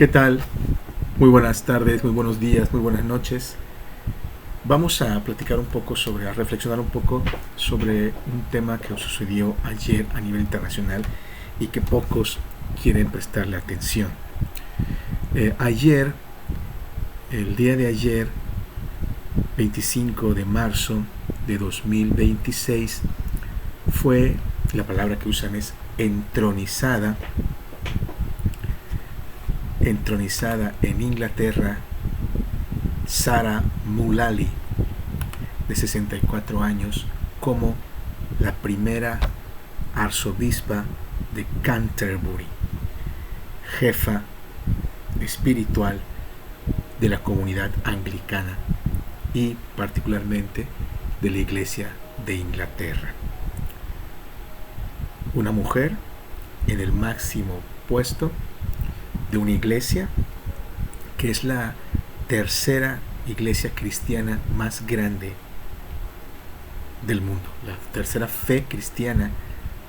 ¿Qué tal? Muy buenas tardes, muy buenos días, muy buenas noches. Vamos a platicar un poco a reflexionar un poco sobre un tema que sucedió ayer a nivel internacional y que pocos quieren prestarle atención. Ayer, el día de ayer, 25 de marzo de 2026, fue, la palabra que usan es entronizada en Inglaterra, Sarah Mullally, de 64 años, como la primera arzobispa de Canterbury, jefa espiritual de la comunidad anglicana y particularmente de la Iglesia de Inglaterra. Una mujer en el máximo puesto de una iglesia que es la tercera iglesia cristiana más grande del mundo, la tercera fe cristiana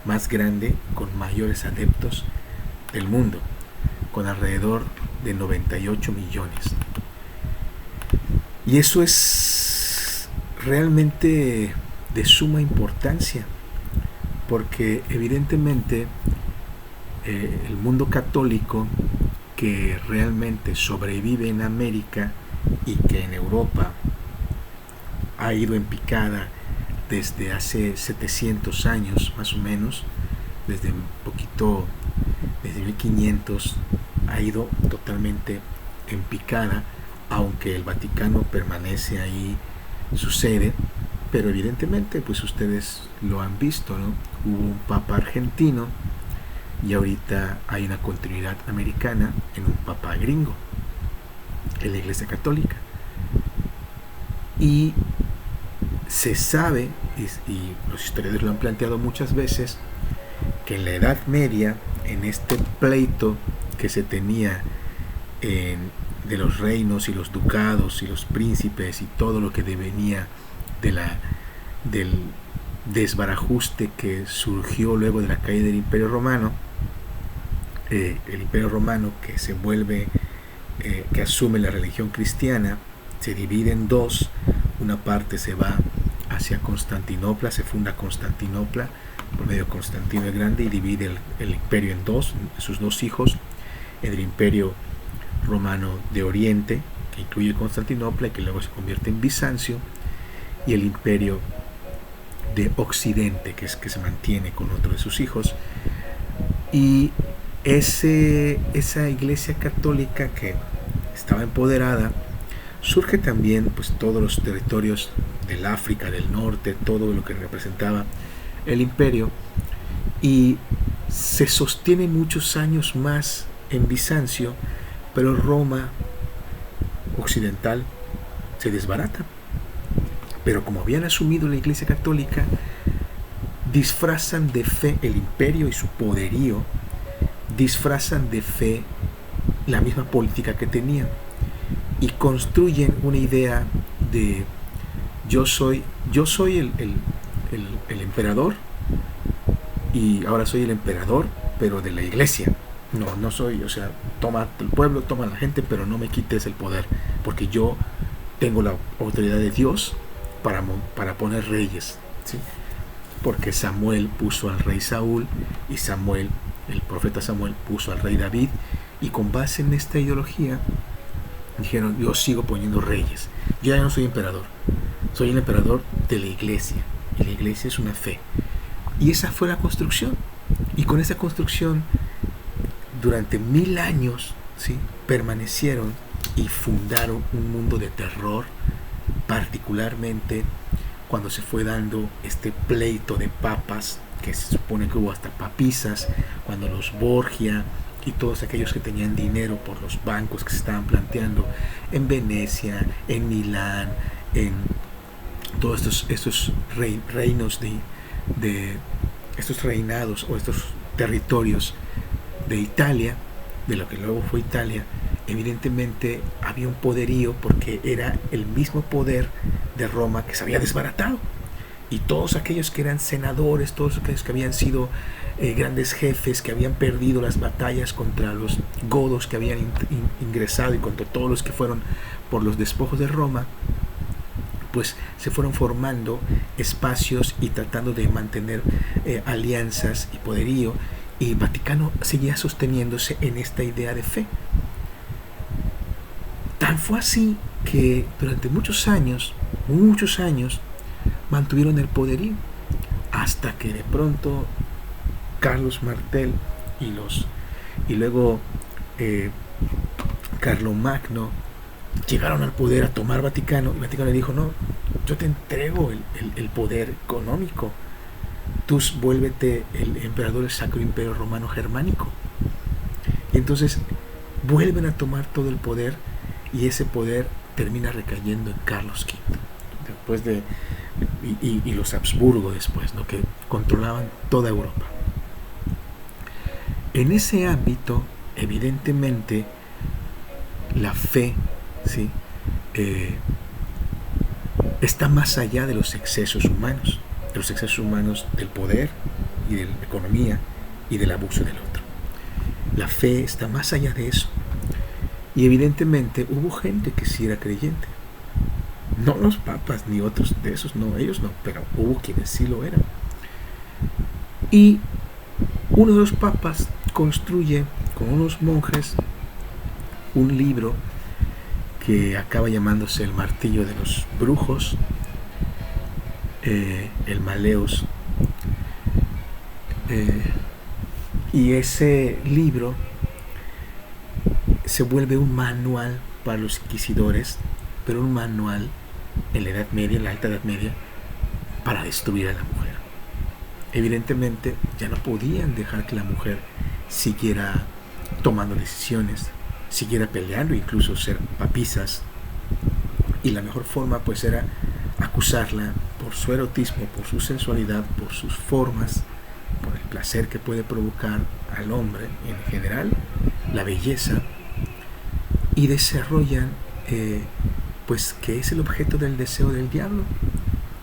más grande con mayores adeptos del mundo, con alrededor de 98 millones. Y eso es realmente de suma importancia, porque evidentemente el mundo católico, que realmente sobrevive en América y que en Europa ha ido en picada desde hace 700 años más o menos, desde 1500 ha ido totalmente en picada, aunque el Vaticano permanece ahí, sucede, pero evidentemente pues ustedes lo han visto, ¿no? Hubo un papa argentino y ahorita hay una continuidad americana en un papa gringo en la Iglesia Católica. Y se sabe, y los historiadores lo han planteado muchas veces, que en la Edad Media, en este pleito que se tenía de los reinos y los ducados y los príncipes y todo lo que devenía del desbarajuste que surgió luego de la caída del Imperio Romano, el Imperio Romano que se vuelve, que asume la religión cristiana, se divide en dos. Una parte se va hacia Constantinopla, se funda Constantinopla por medio de Constantino el Grande y divide el imperio en dos, sus dos hijos, el Imperio Romano de Oriente, que incluye Constantinopla y que luego se convierte en Bizancio, y el Imperio de Occidente, que se mantiene con otro de sus hijos. Y esa iglesia católica que estaba empoderada, surge también pues todos los territorios del África del Norte, todo lo que representaba el imperio, y se sostiene muchos años más en Bizancio, pero Roma occidental se desbarata. Pero como habían asumido la iglesia católica, disfrazan de fe el imperio y su poderío, disfrazan de fe la misma política que tenían y construyen una idea de yo soy el emperador, y ahora soy el emperador pero de la iglesia. No soy, o sea, toma el pueblo, toma la gente, pero no me quites el poder, porque yo tengo la autoridad de Dios para poner reyes, ¿sí? Porque Samuel puso al rey Saúl y el profeta Samuel puso al rey David, y con base en esta ideología dijeron: yo sigo poniendo reyes, yo ya no soy emperador, soy el emperador de la iglesia, y la iglesia es una fe. Y esa fue la construcción, y con esa construcción durante 1000 años, ¿sí?, permanecieron y fundaron un mundo de terror, particularmente cuando se fue dando este pleito de papas, que se supone que hubo hasta papisas, cuando los Borgia y todos aquellos que tenían dinero por los bancos que se estaban planteando en Venecia, en Milán, en todos estos reinos de estos reinados o estos territorios de Italia, de lo que luego fue Italia, evidentemente había un poderío porque era el mismo poder de Roma que se había desbaratado. Y todos aquellos que eran senadores, todos aquellos que habían sido grandes jefes, que habían perdido las batallas contra los godos que habían ingresado y contra todos los que fueron por los despojos de Roma, pues se fueron formando espacios y tratando de mantener alianzas y poderío, y el Vaticano seguía sosteniéndose en esta idea de fe. Tan fue así que durante muchos años, mantuvieron el poderío, hasta que de pronto Carlos Martel y luego Carlomagno llegaron al poder, a tomar Vaticano. El Vaticano le dijo: no, yo te entrego el poder económico, tú vuélvete el emperador del Sacro Imperio Romano Germánico. Y entonces vuelven a tomar todo el poder, y ese poder termina recayendo en Carlos V después de y los Habsburgo después, ¿no?, que controlaban toda Europa. En ese ámbito, evidentemente, la fe, ¿sí?, está más allá de los excesos humanos, del poder y de la economía y del abuso del otro. La fe está más allá de eso. Y evidentemente hubo gente que sí era creyente. No los papas ni otros de esos, no, ellos no, pero hubo quienes sí lo eran. Y uno de los papas construye con unos monjes un libro que acaba llamándose El Martillo de los Brujos, el Maleus. Y ese libro se vuelve un manual para los inquisidores, pero un manual en la Edad Media, en la Alta Edad Media, para destruir a la mujer. Evidentemente ya no podían dejar que la mujer siguiera tomando decisiones, siguiera peleando, incluso ser papisas, y la mejor forma pues era acusarla por su erotismo, por su sensualidad, por sus formas, por el placer que puede provocar al hombre en general, la belleza, y desarrollan pues que es el objeto del deseo del diablo,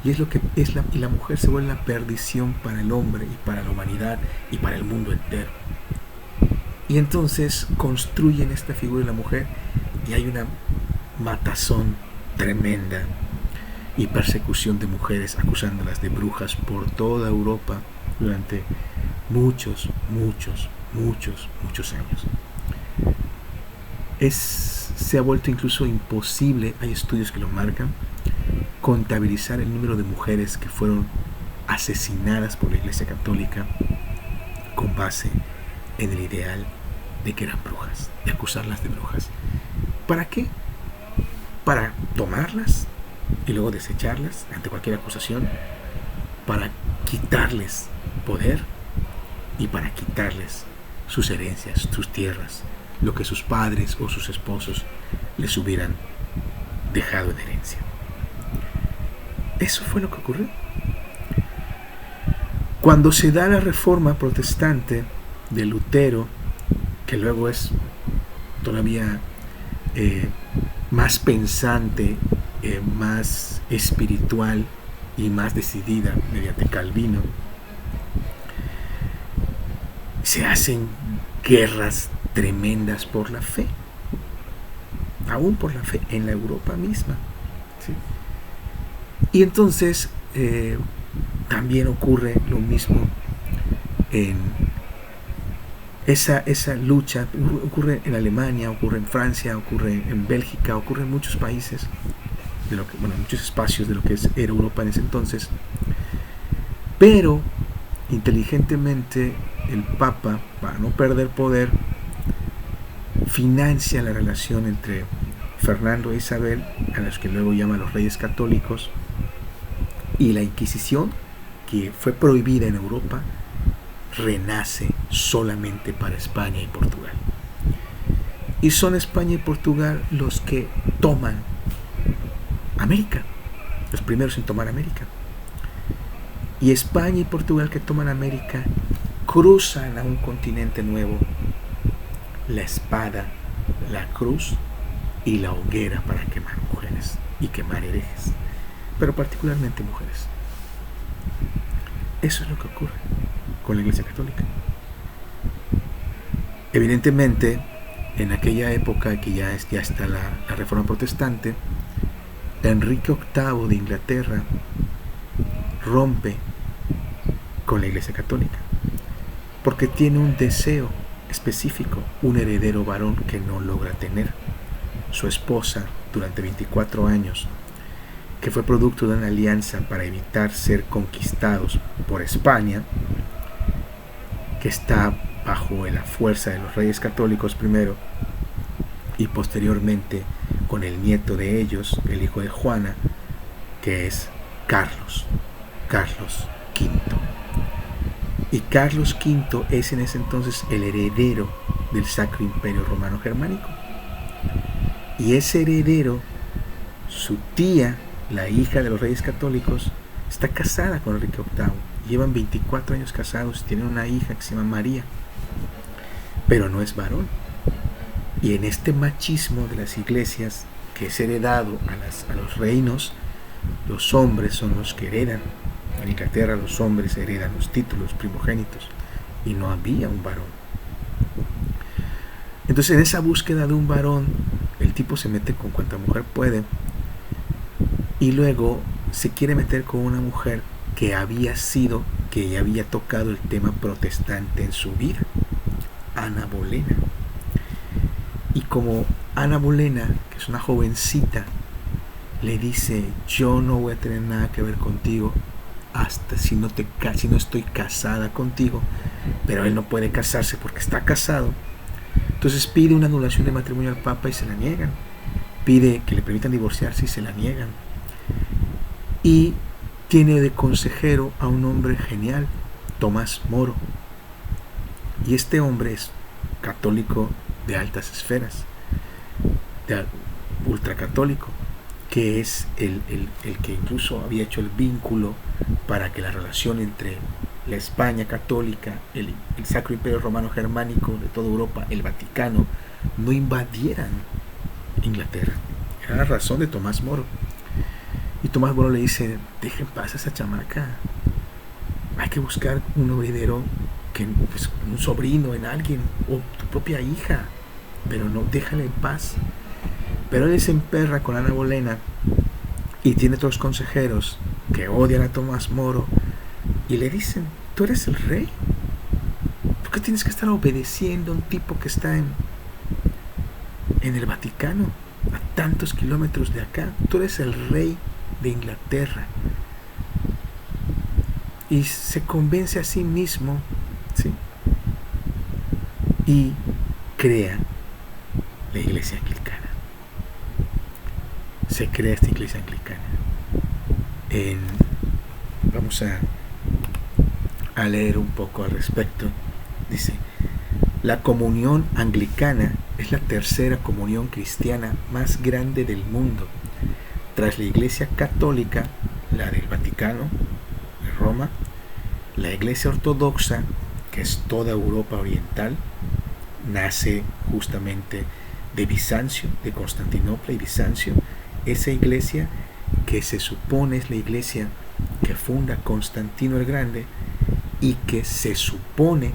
y es lo que es y la mujer se vuelve la perdición para el hombre y para la humanidad y para el mundo entero. Y entonces construyen esta figura de la mujer, y hay una matazón tremenda y persecución de mujeres, acusándolas de brujas por toda Europa durante muchos años. Se ha vuelto incluso imposible, hay estudios que lo marcan, contabilizar el número de mujeres que fueron asesinadas por la Iglesia Católica con base en el ideal de que eran brujas, de acusarlas de brujas. ¿Para qué? Para tomarlas y luego desecharlas ante cualquier acusación, para quitarles poder y para quitarles sus herencias, sus tierras, lo que sus padres o sus esposos les hubieran dejado en herencia. Eso fue lo que ocurrió. Cuando se da la reforma protestante de Lutero, que luego es todavía más pensante, más espiritual y más decidida mediante Calvino, se hacen guerras tremendas por la fe, aún por la fe en la Europa misma, ¿sí? Y entonces también ocurre lo mismo en esa lucha, ocurre en Alemania, ocurre en Francia, ocurre en Bélgica, ocurre en muchos países, muchos espacios de lo que era Europa en ese entonces. Pero inteligentemente el Papa, para no perder poder, financia la relación entre Fernando e Isabel, a los que luego llama los Reyes Católicos, y la Inquisición, que fue prohibida en Europa, renace solamente para España y Portugal. Y son España y Portugal los que toman América, los primeros en tomar América. Y España y Portugal, que toman América, cruzan a un continente nuevo la espada, la cruz y la hoguera para quemar mujeres y quemar herejes, pero particularmente mujeres. Eso es lo que ocurre con la Iglesia Católica. Evidentemente, en aquella época que ya está la Reforma Protestante, Enrique VIII de Inglaterra rompe con la Iglesia Católica porque tiene un deseo específico, un heredero varón que no logra tener. Su esposa, durante 24 años, que fue producto de una alianza para evitar ser conquistados por España, que está bajo la fuerza de los reyes católicos primero y posteriormente con el nieto de ellos, el hijo de Juana, que es Carlos V. Y Carlos V es en ese entonces el heredero del Sacro Imperio Romano Germánico. Y ese heredero, su tía, la hija de los reyes católicos, está casada con Enrique VIII. Llevan 24 años casados, tienen una hija que se llama María, pero no es varón. Y en este machismo de las iglesias, que es heredado a los reinos, los hombres son los que heredan. En Inglaterra los hombres heredan los títulos primogénitos y no había un varón. Entonces, en esa búsqueda de un varón, el tipo se mete con cuanta mujer puede y luego se quiere meter con una mujer que ya había tocado el tema protestante en su vida, Ana Bolena. Y como Ana Bolena, que es una jovencita, le dice: yo no voy a tener nada que ver contigo hasta si no estoy casada contigo, pero él no puede casarse porque está casado. Entonces pide una anulación de matrimonio al Papa y se la niegan. Pide que le permitan divorciarse y se la niegan. Y tiene de consejero a un hombre genial, Tomás Moro. Y este hombre es católico de altas esferas, ultracatólico, que es el que incluso había hecho el vínculo para que la relación entre la España católica, el Sacro Imperio Romano Germánico de toda Europa, el Vaticano, no invadieran Inglaterra. Era la razón de Tomás Moro. Y Tomás Moro le dice: dejen paz a esa chamaca, hay que buscar un heredero, pues, un sobrino en alguien, o tu propia hija, pero no, déjale en paz. Pero él se emperra con Ana Bolena y tiene otros consejeros que odian a Tomás Moro y le dicen: tú eres el rey, ¿por qué tienes que estar obedeciendo a un tipo que está en el Vaticano, a tantos kilómetros de acá? Tú eres el rey de Inglaterra. Y se convence a sí mismo, ¿sí? Y crea la iglesia anglicana. Se crea esta iglesia anglicana. Vamos a leer un poco al respecto. Dice: la comunión anglicana es la tercera comunión cristiana más grande del mundo, tras la iglesia católica, la del Vaticano, de Roma, la iglesia ortodoxa, que es toda Europa oriental, nace justamente de Bizancio, de Constantinopla y Bizancio, esa iglesia que se supone es la iglesia que funda Constantino el Grande y que se supone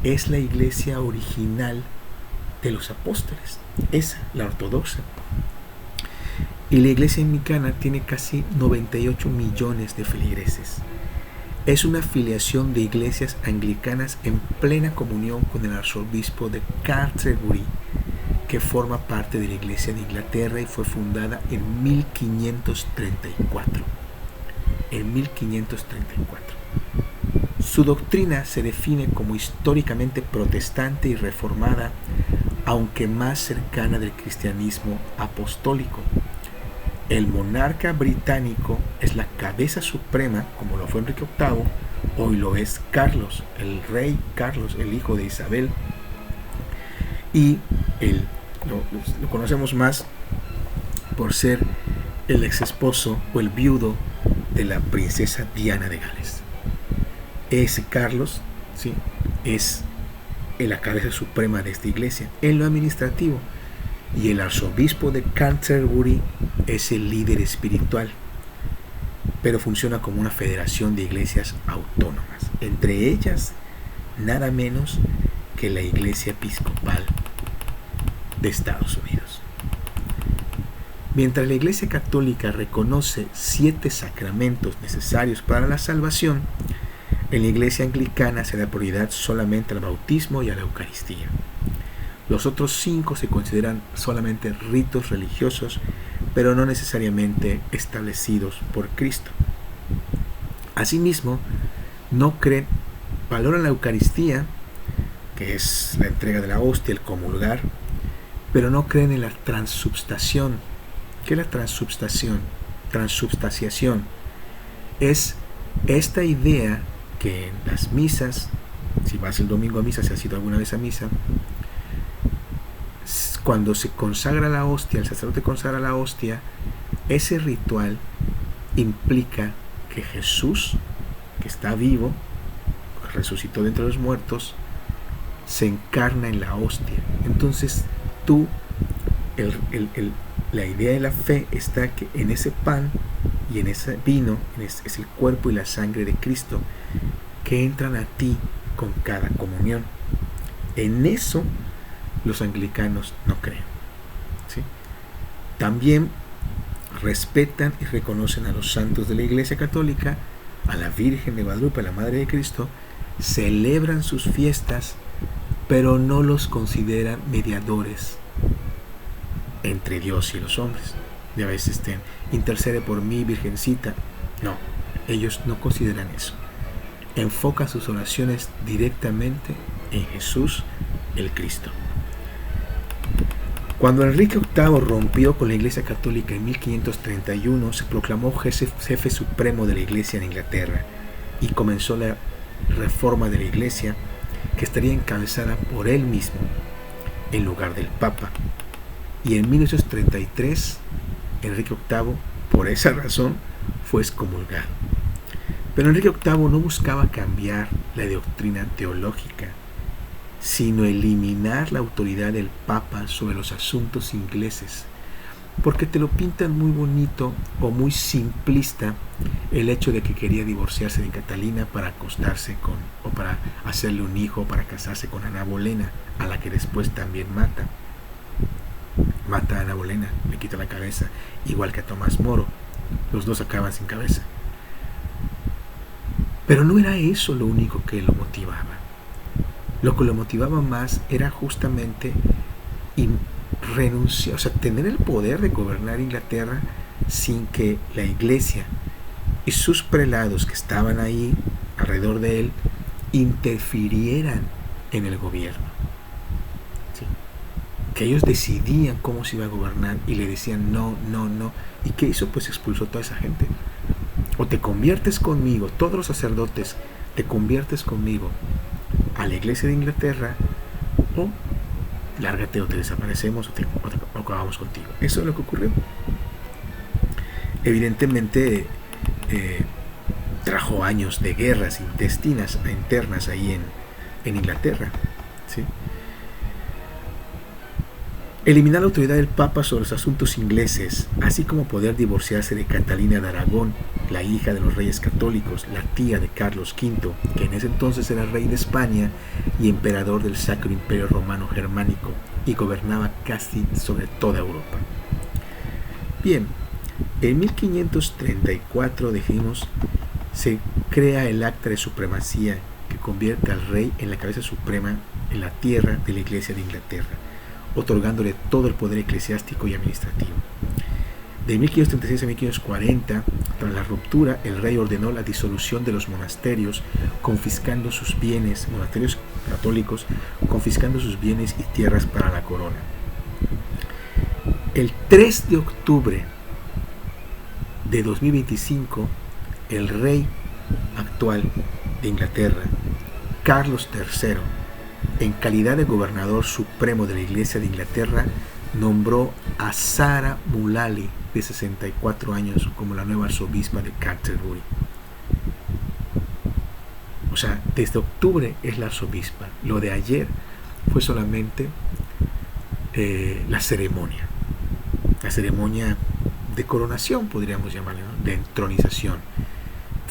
es la iglesia original de los apóstoles, esa, la ortodoxa. Y la iglesia anglicana tiene casi 98 millones de feligreses. Es una filiación de iglesias anglicanas en plena comunión con el arzobispo de Canterbury, que forma parte de la Iglesia de Inglaterra y fue fundada en 1534. En 1534. Su doctrina se define como históricamente protestante y reformada, aunque más cercana del cristianismo apostólico. El monarca británico es la cabeza suprema, como lo fue Enrique VIII, hoy lo es Carlos, el rey Carlos, el hijo de Isabel, y lo conocemos más por ser el ex esposo o el viudo de la princesa Diana de Gales. Ese Carlos, ¿sí?, es la cabeza suprema de esta iglesia en lo administrativo, y el arzobispo de Canterbury es el líder espiritual. pero funciona como una federación de iglesias autónomas, entre ellas nada menos que la Iglesia Episcopal de Estados Unidos. Mientras la Iglesia Católica reconoce 7 sacramentos necesarios para la salvación, en la Iglesia Anglicana se da prioridad solamente al bautismo y a la Eucaristía. Los otros 5 se consideran solamente ritos religiosos, pero no necesariamente establecidos por Cristo. Asimismo, valoran la Eucaristía, que es la entrega de la hostia, el comulgar, pero no creen en la transubstación. ¿Qué es la transubstación? Transubstanciación es esta idea que en las misas, si vas el domingo a misa, si has ido alguna vez a misa, cuando se consagra la hostia, el sacerdote consagra la hostia, ese ritual implica que Jesús, que está vivo, que resucitó de entre los muertos, se encarna en la hostia. Entonces tú, la idea de la fe está que en ese pan y en ese vino es el cuerpo y la sangre de Cristo que entran a ti con cada comunión. En eso los anglicanos no creen, ¿sí? También respetan y reconocen a los santos de la Iglesia Católica, a la Virgen de Guadalupe, a la Madre de Cristo, celebran sus fiestas, pero no los consideran mediadores entre Dios y los hombres. Y a veces intercede por mí, Virgencita. No, ellos no consideran eso. Enfocan sus oraciones directamente en Jesús, el Cristo. Cuando Enrique VIII rompió con la Iglesia Católica en 1531, se proclamó jefe supremo de la Iglesia en Inglaterra y comenzó la reforma de la Iglesia, que estaría encabezada por él mismo en lugar del Papa. Y en 1833, Enrique VIII, por esa razón, fue excomulgado. Pero Enrique VIII no buscaba cambiar la doctrina teológica, sino eliminar la autoridad del Papa sobre los asuntos ingleses, porque te lo pintan muy bonito o muy simplista el hecho de que quería divorciarse de Catalina para acostarse o para hacerle un hijo, para casarse con Ana Bolena, a la que después también mata a Ana Bolena, le quita la cabeza, igual que a Tomás Moro. Los dos acaban sin cabeza. Pero no era eso lo único que lo motivaba. Lo que lo motivaba más era justamente renunciar, o sea, tener el poder de gobernar Inglaterra sin que la Iglesia y sus prelados que estaban ahí alrededor de él interfirieran en el gobierno. ¿Sí? Que ellos decidían cómo se iba a gobernar y le decían no. ¿Y qué hizo? Pues expulsó a toda esa gente. O te conviertes conmigo, todos los sacerdotes, te conviertes conmigo a la Iglesia de Inglaterra, o lárgate, o te desaparecemos, o acabamos contigo. Eso es lo que ocurrió. Evidentemente trajo años de guerras internas ahí en Inglaterra, ¿sí? Eliminar la autoridad del Papa sobre los asuntos ingleses, así como poder divorciarse de Catalina de Aragón, la hija de los reyes católicos, la tía de Carlos V, que en ese entonces era rey de España y emperador del Sacro Imperio Romano Germánico, y gobernaba casi sobre toda Europa. Bien, en 1534, dijimos, se crea el Acta de Supremacía, que convierte al rey en la cabeza suprema en la tierra de la Iglesia de Inglaterra, otorgándole todo el poder eclesiástico y administrativo. De 1536 a 1540, tras la ruptura, el rey ordenó la disolución de los monasterios, confiscando sus bienes, monasterios católicos, confiscando sus bienes y tierras para la corona. El 3 de octubre de 2025, el rey actual de Inglaterra, Carlos III, en calidad de gobernador supremo de la Iglesia de Inglaterra, nombró a Sarah Mullally, de 64 años, como la nueva arzobispa de Canterbury. O sea, desde octubre es la arzobispa. Lo de ayer fue solamente la ceremonia de coronación, podríamos llamarla, ¿no? De entronización.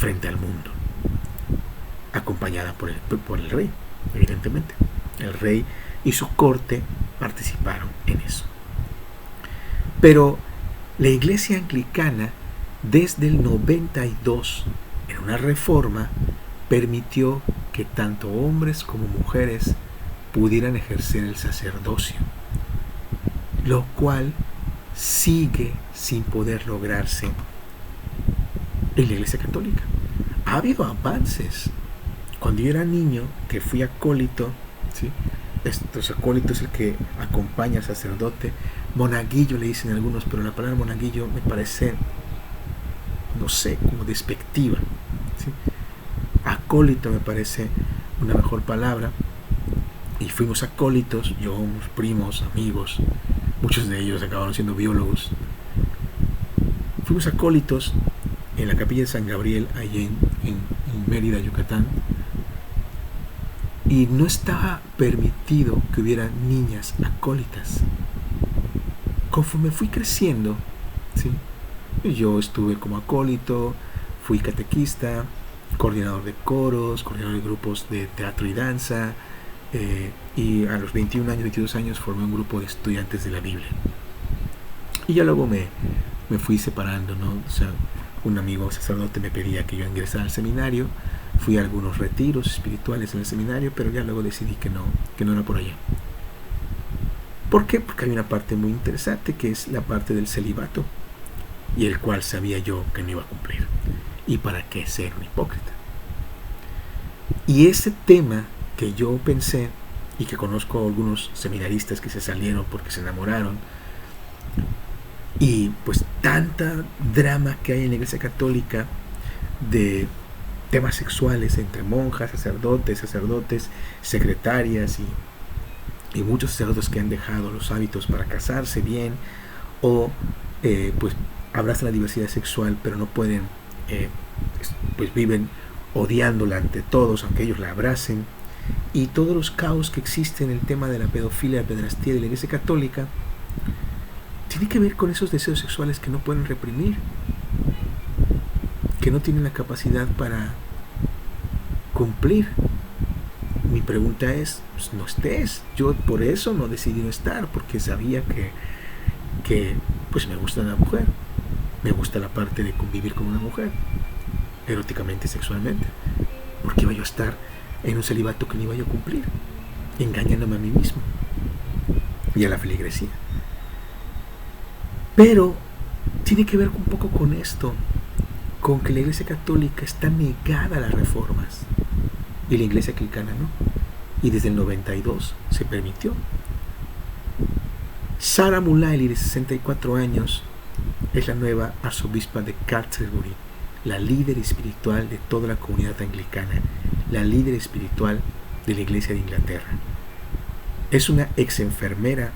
frente al mundo, acompañada por el rey, evidentemente. El rey y su corte participaron en eso. Pero la Iglesia Anglicana, desde el 92, en una reforma, permitió que tanto hombres como mujeres pudieran ejercer el sacerdocio, lo cual sigue sin poder lograrse en la Iglesia Católica. Ha habido avances. Cuando yo era niño, que fui acólito, ¿sí? Acólito es el que acompaña al sacerdote. Monaguillo le dicen algunos, pero la palabra monaguillo me parece, no sé, como despectiva, ¿sí? Acólito me parece una mejor palabra. Y fuimos acólitos, yo, unos primos, amigos, muchos de ellos acabaron siendo biólogos. Fuimos acólitos en la capilla de San Gabriel, allí en Mérida, Yucatán. Y no estaba permitido que hubiera niñas acólitas. Conforme fui creciendo, ¿sí? Yo estuve como acólito, fui catequista, coordinador de coros, coordinador de grupos de teatro y danza, y a los 21 años, 22 años formé un grupo de estudiantes de la Biblia. Y ya luego me fui separando, ¿no? O sea, un amigo sacerdote me pedía que yo ingresara al seminario. Fui a algunos retiros espirituales en el seminario, pero ya luego decidí que no era por allá. ¿Por qué? Porque hay una parte muy interesante, que es la parte del celibato, y el cual sabía yo que no iba a cumplir. ¿Y para qué ser un hipócrita? Y ese tema que yo pensé, y que conozco a algunos seminaristas que se salieron porque se enamoraron, y pues tanta drama que hay en la Iglesia Católica de temas sexuales entre monjas, sacerdotes, secretarias y muchos sacerdotes que han dejado los hábitos para casarse bien, o pues abrazan la diversidad sexual pero no pueden, pues viven odiándola ante todos aunque ellos la abracen, y todos los caos que existen en el tema de la pedofilia, la pederastía de la Iglesia Católica, tiene que ver con esos deseos sexuales que no pueden reprimir, que no tienen la capacidad para cumplir. Mi pregunta es, pues no estés. Yo por eso no decidí no estar, porque sabía que pues me gusta la mujer, me gusta la parte de convivir con una mujer, eróticamente, sexualmente. ¿Por qué iba yo a estar en un celibato que no iba yo a cumplir, engañándome a mí mismo y a la feligresía? Pero tiene que ver un poco con esto, con que la Iglesia Católica está negada a las reformas y la Iglesia Anglicana no, y desde el 92 se permitió. Sarah Mulally, de 64 años, es la nueva arzobispa de Canterbury, la líder espiritual de toda la comunidad anglicana, la líder espiritual de la Iglesia de Inglaterra. Es una ex enfermera,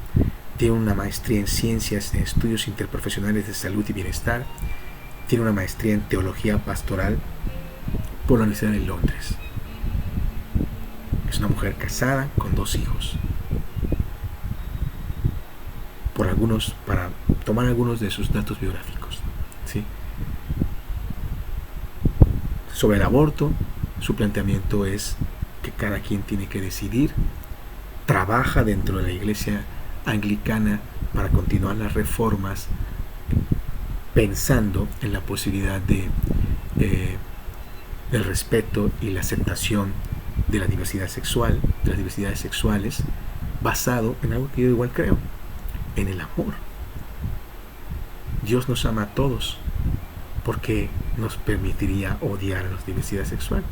tiene una maestría en ciencias, en estudios interprofesionales de salud y bienestar, tiene una maestría en teología pastoral por la Universidad de Londres. Es una mujer casada con 2 hijos. Para tomar algunos de sus datos biográficos, ¿sí? Sobre el aborto, su planteamiento es que cada quien tiene que decidir. Trabaja dentro de la Iglesia Anglicana para continuar las reformas, pensando en la posibilidad del respeto y la aceptación de la diversidad sexual, de las diversidades sexuales, basado en algo que yo igual creo, en el amor. Dios nos ama a todos, porque nos permitiría odiar a la diversidad sexual,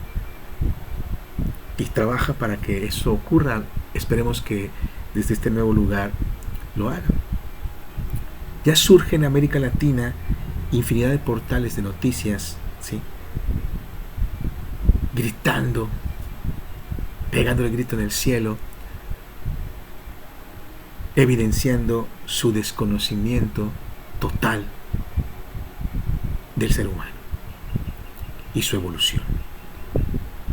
y trabaja para que eso ocurra. Esperemos que desde este nuevo lugar lo haga. Ya surge en América Latina infinidad de portales de noticias, ¿sí?, gritando, pegando el grito en el cielo, evidenciando su desconocimiento total del ser humano y su evolución,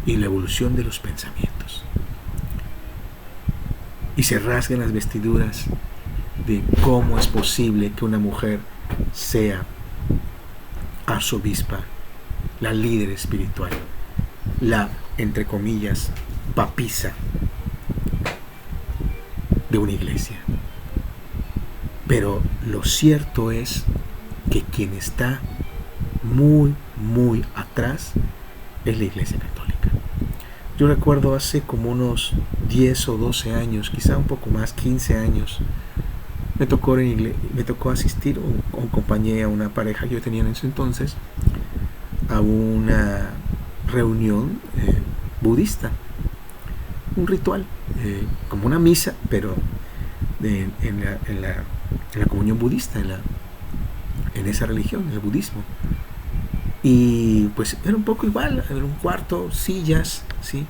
y la evolución de los pensamientos. Y se rasgan las vestiduras de cómo es posible que una mujer sea arzobispa la líder espiritual, la, entre comillas, papisa de una iglesia. Pero lo cierto es que quien está muy, muy atrás es la Iglesia Católica. Yo recuerdo hace como unos 10 o 12 años, quizá un poco más, 15 años, me tocó asistir o acompañé a una pareja que yo tenía en ese entonces a una reunión budista, un ritual, como una misa, pero en la comunión budista, en esa religión, en el budismo. Y pues era un poco igual, era un cuarto, sillas, ¿sí?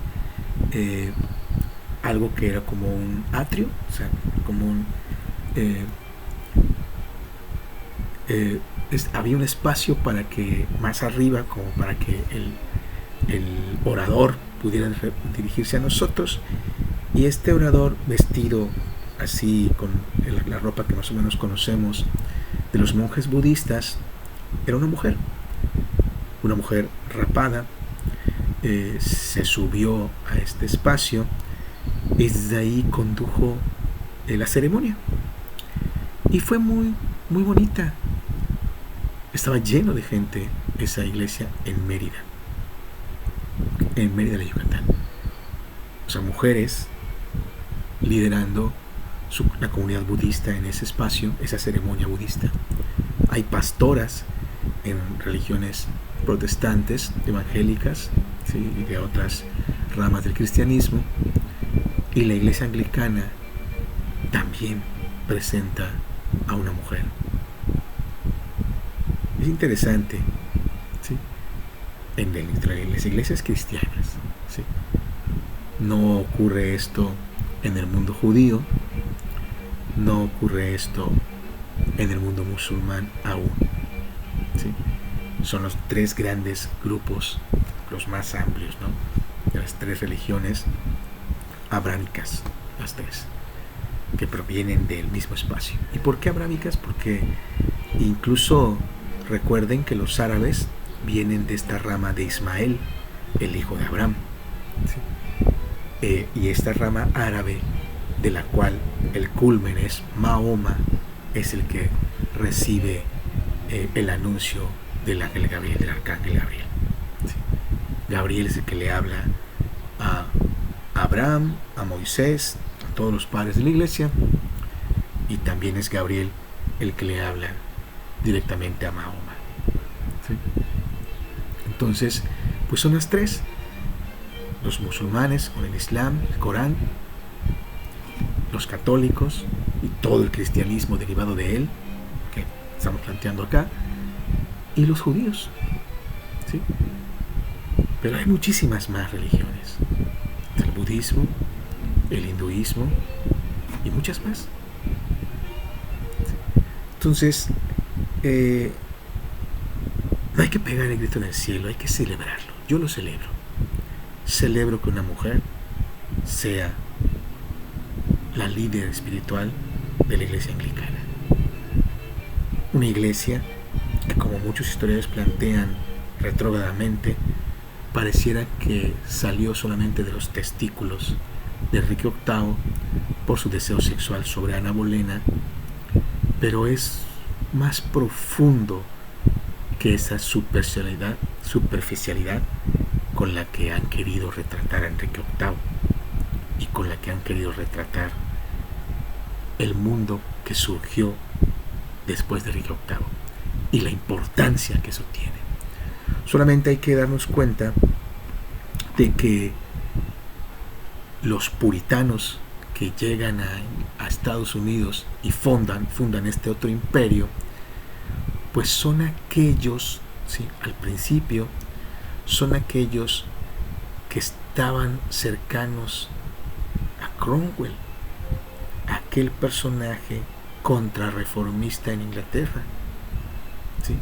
Algo que era como un atrio, o sea, como un... había un espacio para que más arriba, como para que el orador pudiera dirigirse a nosotros, y este orador, vestido así con la ropa que más o menos conocemos de los monjes budistas, era una mujer rapada. Se subió a este espacio y desde ahí condujo la ceremonia, y fue muy, muy bonita. Estaba lleno de gente esa iglesia en Mérida, de Yucatán. O sea, mujeres liderando la comunidad budista en ese espacio, esa ceremonia budista. Hay pastoras en religiones protestantes, evangélicas, ¿sí? Y de otras ramas del cristianismo, y la iglesia anglicana también presenta a una mujer. Es interesante, ¿sí? Entre las iglesias cristianas, ¿sí? No ocurre esto en el mundo judío, no ocurre esto en el mundo musulmán aún, ¿sí? Son los tres grandes grupos, los más amplios, ¿no? De las tres religiones abrámicas, las tres, que provienen del mismo espacio. ¿Y por qué abrámicas? Porque incluso recuerden que los árabes vienen de esta rama de Ismael, el hijo de Abraham, ¿sí? Y esta rama árabe, de la cual el culmen es Mahoma, es el que recibe el anuncio del ángel Gabriel, del arcángel Gabriel, ¿sí? Gabriel es el que le habla a Abraham, a Moisés, a todos los padres de la iglesia, y también es Gabriel el que le habla directamente a Mahoma, ¿sí? Entonces, pues son las tres: los musulmanes con el Islam, el Corán, los católicos y todo el cristianismo derivado de él, que estamos planteando acá, y los judíos, ¿sí? Pero hay muchísimas más religiones: el budismo, el hinduismo y muchas más. Entonces, no hay que pegar el grito en el cielo, hay que celebrarlo. Yo lo celebro. Celebro que una mujer sea la líder espiritual de la iglesia anglicana. Una iglesia que, como muchos historiadores plantean retrógradamente, pareciera que salió solamente de los testículos de Enrique VIII por su deseo sexual sobre Ana Bolena, pero es más profundo que esa superficialidad con la que han querido retratar a Enrique VIII y con la que han querido retratar el mundo que surgió después de Enrique VIII y la importancia que eso tiene. Solamente hay que darnos cuenta de que los puritanos que llegan a Estados Unidos y fundan este otro imperio, pues son aquellos, ¿sí? Al principio son aquellos que estaban cercanos a Cromwell, aquel personaje contrarreformista en Inglaterra, ¿sí?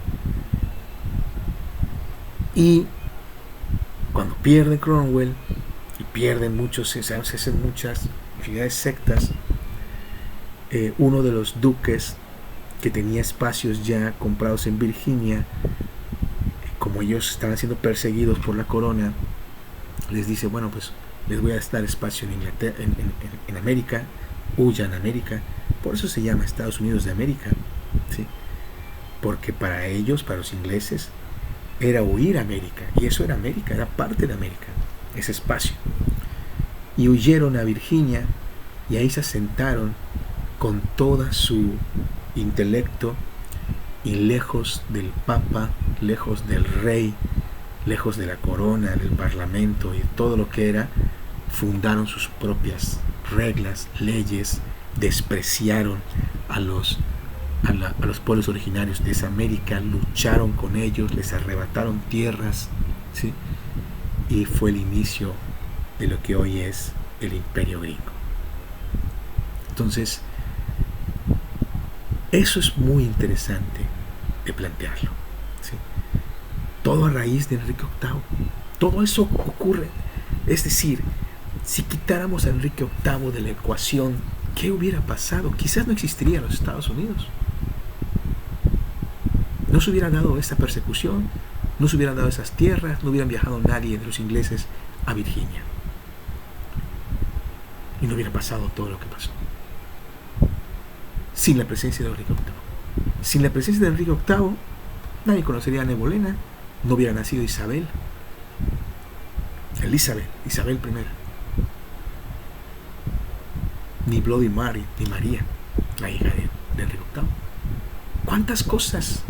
Y cuando pierden Cromwell y pierden muchos, se hacen muchas actividades sectas, uno de los duques que tenía espacios ya comprados en Virginia como ellos estaban siendo perseguidos por la corona, les dice, bueno, pues les voy a dar espacio en Inglaterra, en América, huyan a América. Por eso se llama Estados Unidos de América, ¿sí? Porque para ellos, para los ingleses, era huir a América, y eso era América, era parte de América, ese espacio. Y huyeron a Virginia, y ahí se asentaron con toda su intelecto, y lejos del Papa, lejos del rey, lejos de la corona, del parlamento y todo lo que era, fundaron sus propias reglas, leyes, despreciaron a los pueblos originarios de esa América, lucharon con ellos, les arrebataron tierras, ¿sí? Y fue el inicio de lo que hoy es el Imperio Gringo. Entonces, eso es muy interesante de plantearlo, ¿sí? Todo a raíz de Enrique VIII. Todo eso ocurre. Es decir, si quitáramos a Enrique VIII de la ecuación, ¿qué hubiera pasado? Quizás no existirían los Estados Unidos. No se hubiera dado esta persecución, no se hubieran dado esas tierras, no hubieran viajado nadie de los ingleses a Virginia. Y no hubiera pasado todo lo que pasó. Sin la presencia de Enrique VIII. Sin la presencia de Enrique VIII, nadie conocería a Ana Bolena, no hubiera nacido Isabel I, ni Bloody Mary, ni María, la hija de Enrique VIII. ¿Cuántas cosas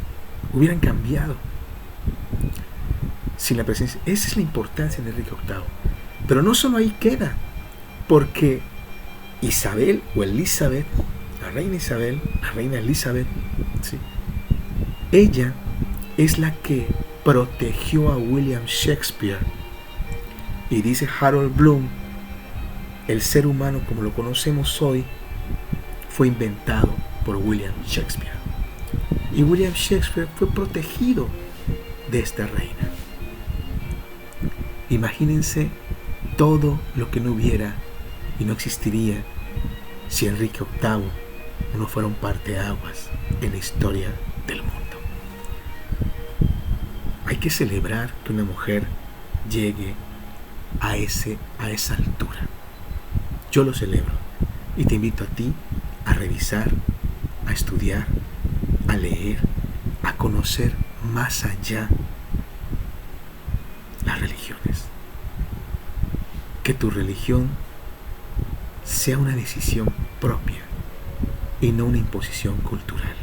hubieran cambiado sin la presencia? Esa es la importancia de Enrique VIII. Pero no solo ahí queda, porque Isabel o Elizabeth, la reina Elizabeth, ¿sí? Ella es la que protegió a William Shakespeare. Y dice Harold Bloom, el ser humano como lo conocemos hoy fue inventado por William Shakespeare. Y William Shakespeare fue protegido de esta reina. Imagínense todo lo que no hubiera y no existiría si Enrique VIII no fuera un parteaguas en la historia del mundo. Hay que celebrar que una mujer llegue a esa altura. Yo lo celebro y te invito a ti a revisar, a estudiar, a leer, a conocer más allá las religiones. Que tu religión sea una decisión propia y no una imposición cultural.